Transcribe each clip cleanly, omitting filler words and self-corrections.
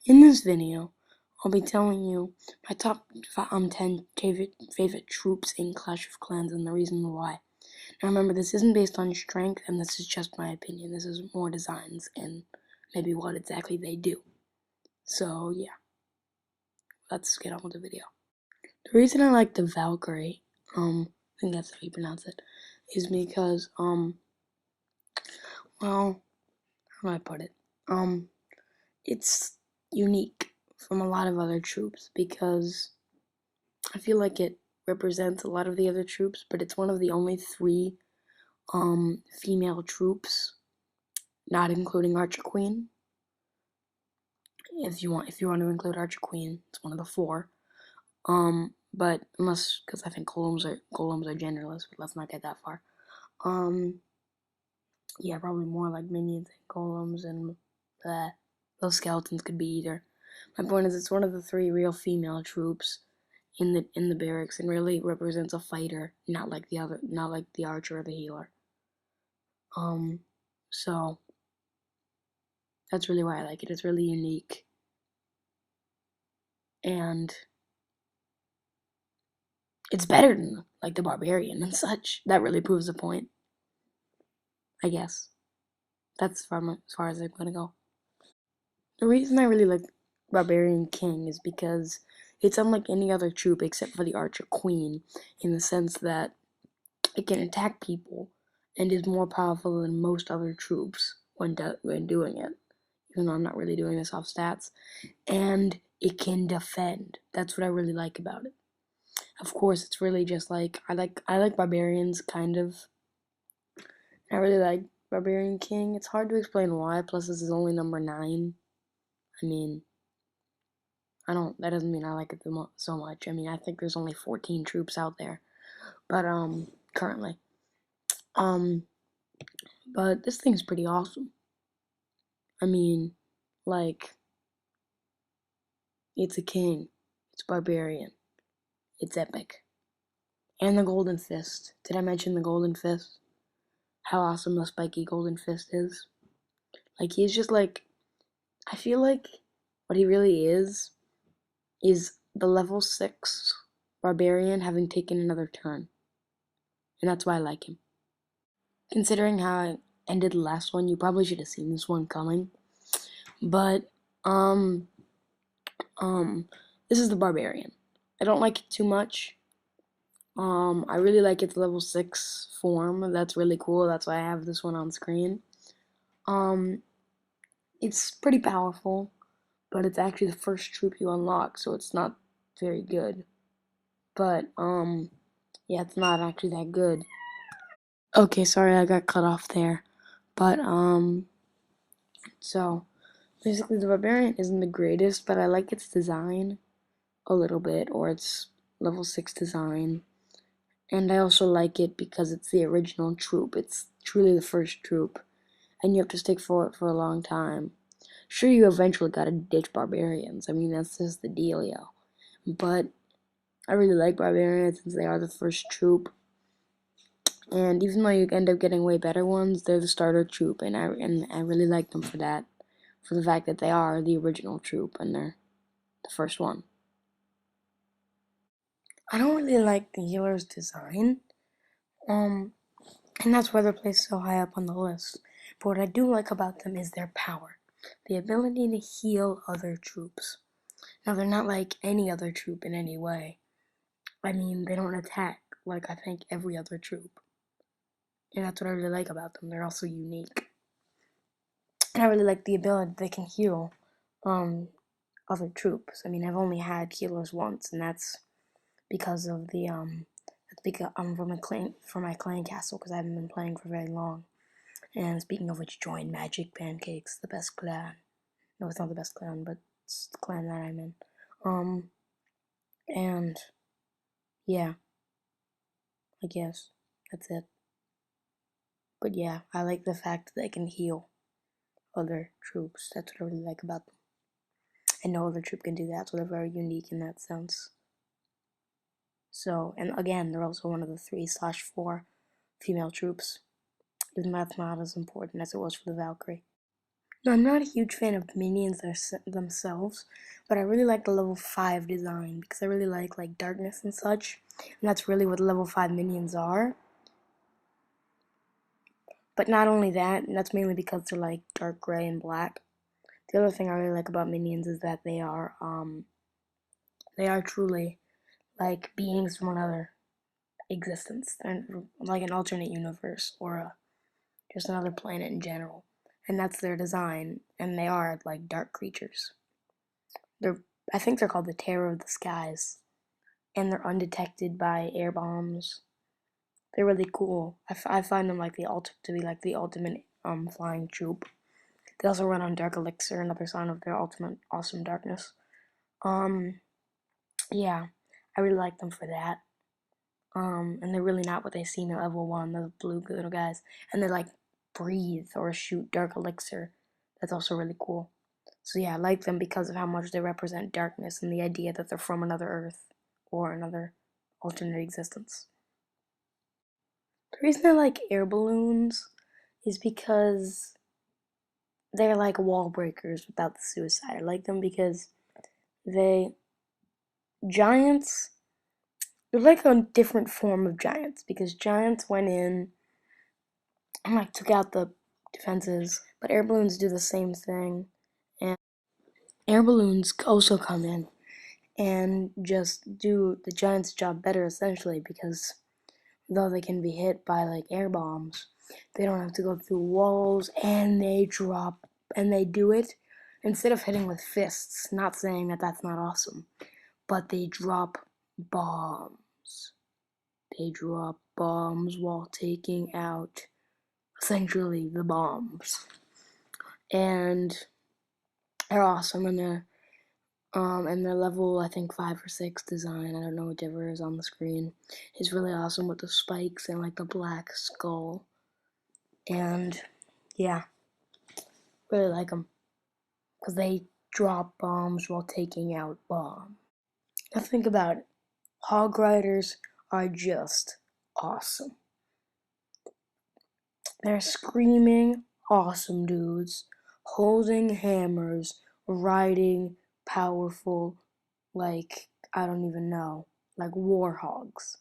In this video, I'll be telling you my top 10 favorite troops in Clash of Clans and the reason why. Now remember, this isn't based on strength, and this is just my opinion. This is more designs and maybe what exactly they do. So yeah, let's get on with the video. The reason I like the Valkyrie, I think that's how you pronounce it, is because, well, how do I put it? It's unique from a lot of other troops because I feel like it represents a lot of the other troops, but it's one of the only three female troops, not including Archer Queen. If you want to include Archer Queen, it's one of the four. But unless, because I think golems are genderless, but let's not get that far. Yeah, probably more like minions and golems, and those skeletons could be either. My point is, it's one of the three real female troops in the barracks, and really represents a fighter, not like the archer or the healer. So that's really why I like it. It's really unique, and it's better than like the barbarian and such. That really proves the point, I guess. That's as far as I'm gonna go. The reason I really like Barbarian King is because it's unlike any other troop except for the Archer Queen, in the sense that it can attack people and is more powerful than most other troops when doing it, even though I'm not really doing this off stats. And it can defend. That's what I really like about it. Of course, it's really just like I like barbarians kind of. I really like Barbarian King. It's hard to explain why. Plus, this is only number 9. I mean, I don't. That doesn't mean I like it so much. I mean, I think there's only 14 troops out there, but currently, um, but this thing's pretty awesome. I mean, like, it's a king. It's barbarian. It's epic. And the Golden Fist. Did I mention the Golden Fist? How awesome the spiky Golden Fist is. Like, he's just like, I feel like what he really is the level 6 barbarian having taken another turn. And that's why I like him. Considering how I ended the last one, you probably should have seen this one coming. But, this is the barbarian. I don't like it too much. I really like its level 6 form. That's really cool. That's why I have this one on screen. It's pretty powerful, but it's actually the first troop you unlock, so it's not very good. But, yeah, it's not actually that good. Okay, sorry I got cut off there. But, so, basically the Barbarian isn't the greatest, but I like its design a little bit, or its level 6 design. And I also like it because it's the original troop. It's truly the first troop, and you have to stick for it for a long time. Sure, you eventually gotta ditch barbarians. I mean, that's just the dealio. But I really like barbarians since they are the first troop. And even though you end up getting way better ones, they're the starter troop, and I really like them for that, for the fact that they are the original troop and they're the first one. I don't really like the healer's design, and that's why they're placed so high up on the list. But what I do like about them is their power, the ability to heal other troops. Now, they're not like any other troop in any way. I mean, they don't attack like I think every other troop. And that's what I really like about them. They're also unique. And I really like the ability they can heal other troops. I mean, I've only had healers once, and that's because of the that's because I'm from my clan castle, because I haven't been playing for very long. And speaking of which, join Magic Pancakes, the best clan. No, it's not the best clan, but it's the clan that I'm in. And yeah, I guess that's it. But yeah, I like the fact that they can heal other troops. That's what I really like about them. And no other troop can do that, so they're very unique in that sense. So, and again, they're also one of the 3/4 female troops, even that's not as important as it was for the Valkyrie. No, I'm not a huge fan of minions themselves, but I really like the level 5 design because I really like darkness and such, and that's really what level 5 minions are. But not only that, and that's mainly because they're like dark gray and black. The other thing I really like about minions is that they are truly like beings from another existence, and like an alternate universe or just another planet in general. And that's their design, and they are like dark creatures. They're I think they're called the Terror of the Skies, and they're undetected by air bombs. They're really cool. I find them like to be like the ultimate flying troop. They also run on Dark Elixir, another sign of their ultimate awesome darkness. Um, yeah, I really like them for that. And they're really not what they seem in level 1, the blue little guys. And they like breathe or shoot Dark Elixir. That's also really cool. So yeah, I like them because of how much they represent darkness and the idea that they're from another Earth or another alternate existence. The reason I like air balloons is because they're like wall breakers without the suicide. I like them because they giants they're like a different form of giants because giants went in and like took out the defenses, but air balloons do the same thing. And air balloons also come in and just do the giants' job better essentially because though they can be hit by like air bombs, they don't have to go through walls and they do it instead of hitting with fists. Not saying that that's not awesome, but they drop bombs. They drop bombs while taking out essentially the bombs. And they're awesome and their level I think 5 or 6 design, I don't know whichever is on the screen, is really awesome with the spikes and like the black skull. And yeah, really like them because they drop bombs while taking out bombs. Now think about it. Hog Riders are just awesome. They're screaming awesome dudes, holding hammers, riding powerful, like, I don't even know, like warhogs.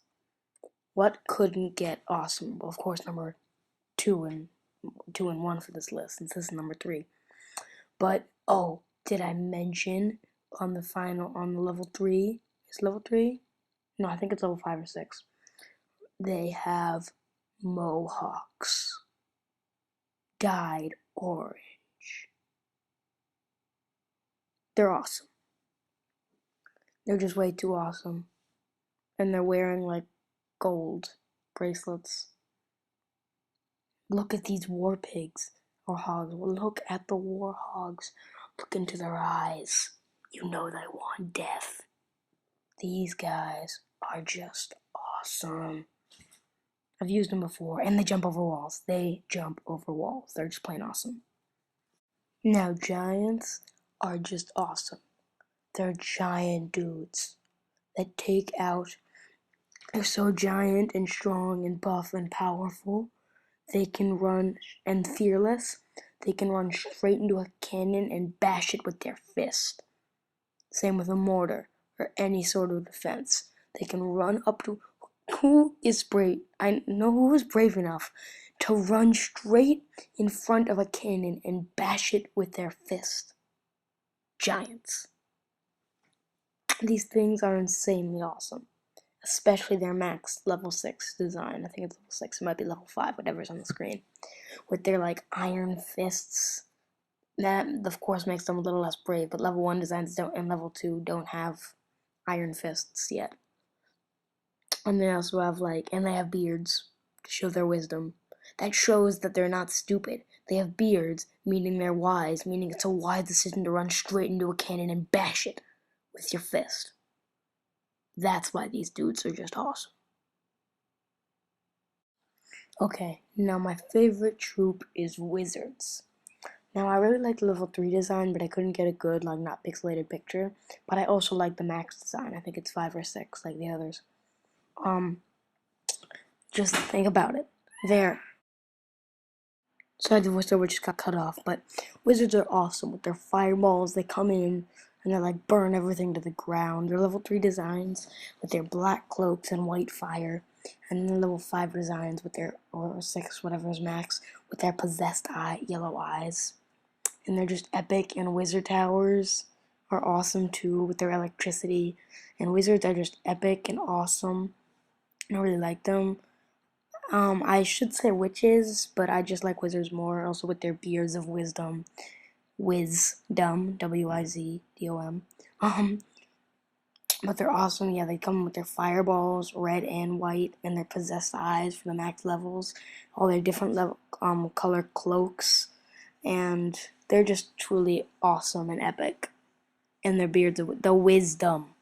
What couldn't get awesome? Well, of course, number two and one for this list, since this is number 3. But oh, did I mention on the level 3? Is level 3? No, I think it's level 5 or 6. They have mohawks. Dyed orange. They're awesome. They're just way too awesome. And they're wearing like gold bracelets. Look at these war pigs or hogs. Look at the war hogs. Look into their eyes. You know they want death. These guys are just awesome. I've used them before, and they jump over walls. They jump over walls. They're just plain awesome. Now, giants are just awesome. They're giant dudes that take out. They're so giant and strong and buff and powerful. They can run and fearless. They can run straight into a cannon and bash it with their fist. Same with a mortar or any sort of defense. They can run up to who is brave. I know who is brave enough to run straight in front of a cannon and bash it with their fist. Giants. These things are insanely awesome, especially their max level 6 design. I think it's level 6, it might be level 5, whatever's on the screen. With their like iron fists. That of course makes them a little less brave, but level 1 designs don't and level 2 don't have iron fists yet. And they also have and they have beards to show their wisdom. That shows that they're not stupid. They have beards, meaning they're wise, meaning it's a wise decision to run straight into a cannon and bash it with your fist. That's why these dudes are just awesome. Okay, now my favorite troop is wizards. Now I really like the level 3 design, but I couldn't get a good, not pixelated picture. But I also like the max design. I think it's 5 or 6, like the others. Just think about it. They're Sorry, the voiceover just got cut off, but wizards are awesome with their fireballs. They come in and they like burn everything to the ground. They're level 3 designs with their black cloaks and white fire, and then level 5 designs with their, or 6, whatever is max, with their possessed yellow eyes. And they're just epic, and wizard towers are awesome too with their electricity. And wizards are just epic and awesome. I really like them. I should say witches, but I just like wizards more, also with their beards of wisdom. Wisdom, Wizdom. But they're awesome. Yeah, they come with their fireballs, red and white, and their possessed eyes for the max levels. All their different level color cloaks, and they're just truly awesome and epic. And their beards of the wisdom.